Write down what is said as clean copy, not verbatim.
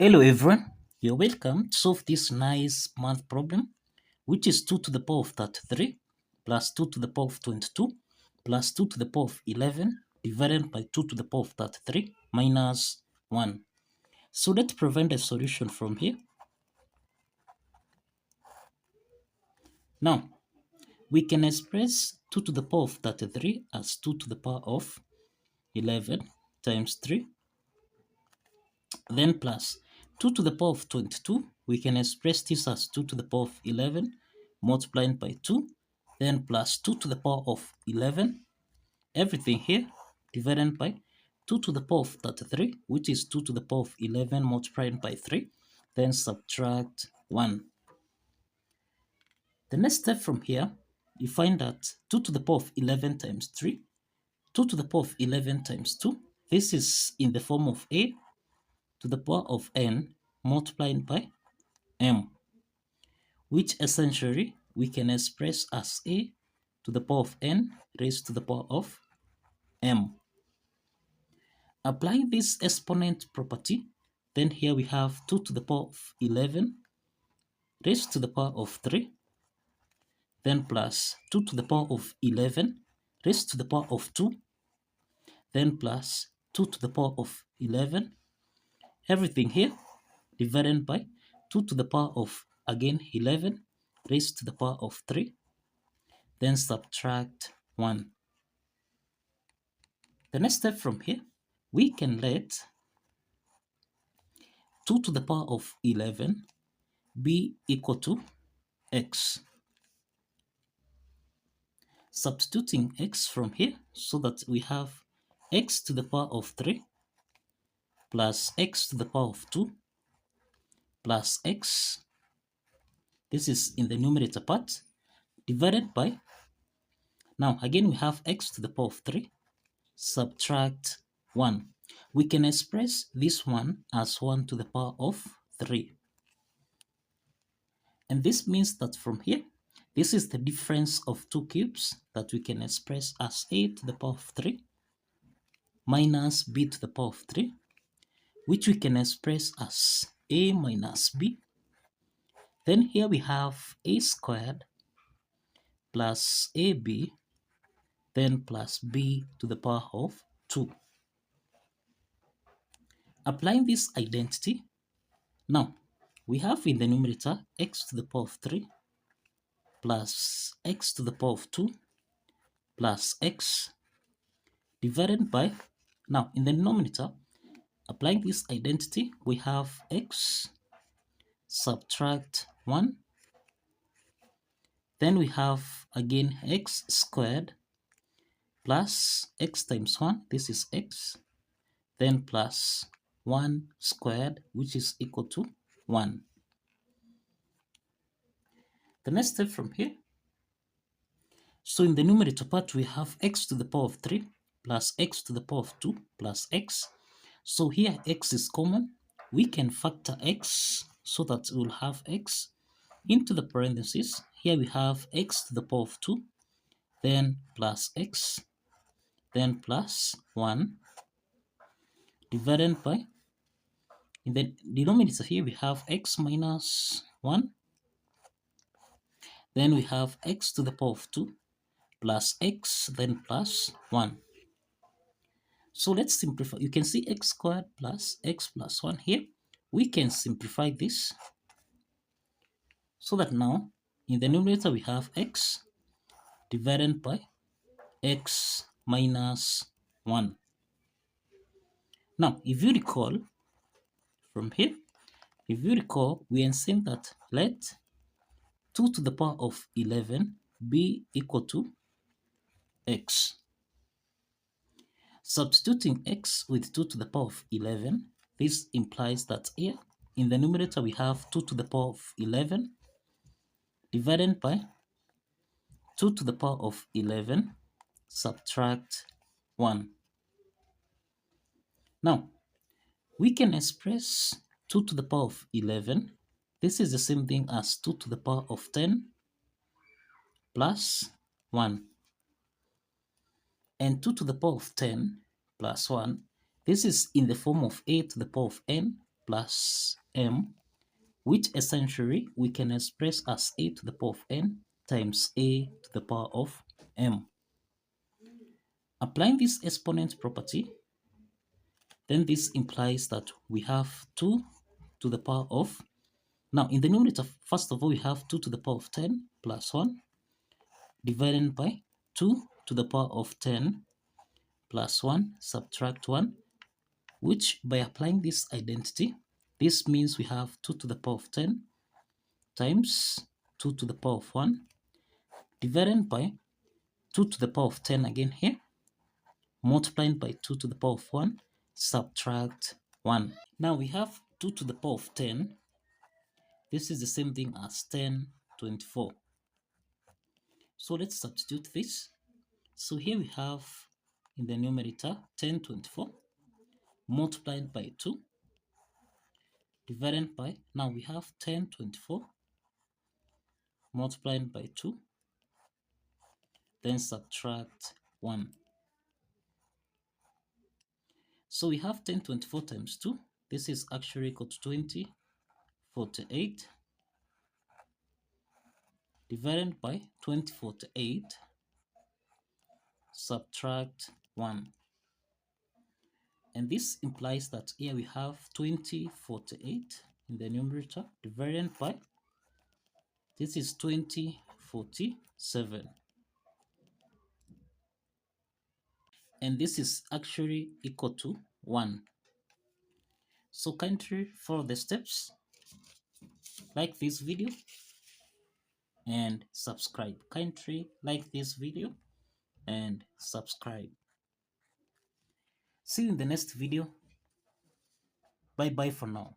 Hello everyone, you're welcome to solve this nice math problem, which is 2 to the power of 33 plus 2 to the power of 22 plus 2 to the power of 11 divided by 2 to the power of 33 minus 1. So let's prevent a solution from here. Now, we can express 2 to the power of 33 as 2 to the power of 11 times 3, then plus 2 to the power of 22, we can express this as 2 to the power of 11 multiplied by 2, then plus 2 to the power of 11, everything here divided by 2 to the power of 33, which is 2 to the power of 11 multiplied by 3, then subtract 1. The next step from here, you find that 2 to the power of 11 times 3, 2 to the power of 11 times 2, this is in the form of a to the power of n multiplied by m, which essentially we can express as a to the power of n raised to the power of m. Applying this exponent property, then here we have 2 to the power of 11 raised to the power of 3, then plus 2 to the power of 11 raised to the power of 2, then plus 2 to the power of 11, everything here divided by 2 to the power of, again, 11 raised to the power of 3, then subtract 1. The next step from here, we can let 2 to the power of 11 be equal to x. Substituting x from here so that we have x to the power of 3 plus x to the power of 2 plus x, this is in the numerator part, divided by, now again we have x to the power of 3, subtract 1. We can express this one as 1 to the power of 3. And this means that from here, this is the difference of two cubes that we can express as a to the power of 3 minus b to the power of 3, which we can express as a minus b. Then here we have a squared plus ab, then plus b to the power of 2. Applying this identity, now we have in the numerator x to the power of 3 plus x to the power of 2 plus x divided by, now in the denominator, applying this identity, we have x subtract 1, then we have again x squared plus x times 1, this is x, then plus 1 squared, which is equal to 1. The next step from here, so in the numerator part, we have x to the power of 3 plus x to the power of 2 plus x. So here x is common. We can factor x so that we'll have x into the parentheses. Here we have x to the power of 2, then plus x, then plus 1, divided by, in the denominator here we have x minus 1, then we have x to the power of 2 plus x, then plus 1. So let's simplify. You can see x squared plus x plus 1 here. We can simplify this so that now in the numerator we have x divided by x minus 1. Now, if you recall from here, we are saying that let 2 to the power of 11 be equal to x. Substituting x with 2 to the power of 11, this implies that here in the numerator we have 2 to the power of 11 divided by 2 to the power of 11 subtract 1. Now, we can express 2 to the power of 11. This is the same thing as 2 to the power of 10 plus 1. And 2 to the power of 10 plus 1, this is in the form of a to the power of n plus m, which essentially we can express as a to the power of n times a to the power of m. Applying this exponent property, then this implies that we have 2 to the power of, now in the numerator, first of all, we have 2 to the power of 10 plus 1 divided by 2 to the power of 10 plus 1 subtract 1, which by applying this identity, this means we have 2 to the power of 10 times 2 to the power of 1 divided by 2 to the power of 10 again here, multiplied by 2 to the power of 1, subtract 1. Now we have 2 to the power of 10. This is the same thing as 1024. So let's substitute this. So here we have in the numerator 1024 multiplied by 2 divided by, now we have 1024 multiplied by 2, then subtract 1. So we have 1024 times 2. This is actually equal to 2048 divided by 2048 subtract 1. And this implies that here we have 2048 in the numerator divided by, this is 2047. And this is actually equal to 1. So kindly follow the steps, like this video, and subscribe. Kindly like this video and subscribe. See you in the next video. Bye bye for now.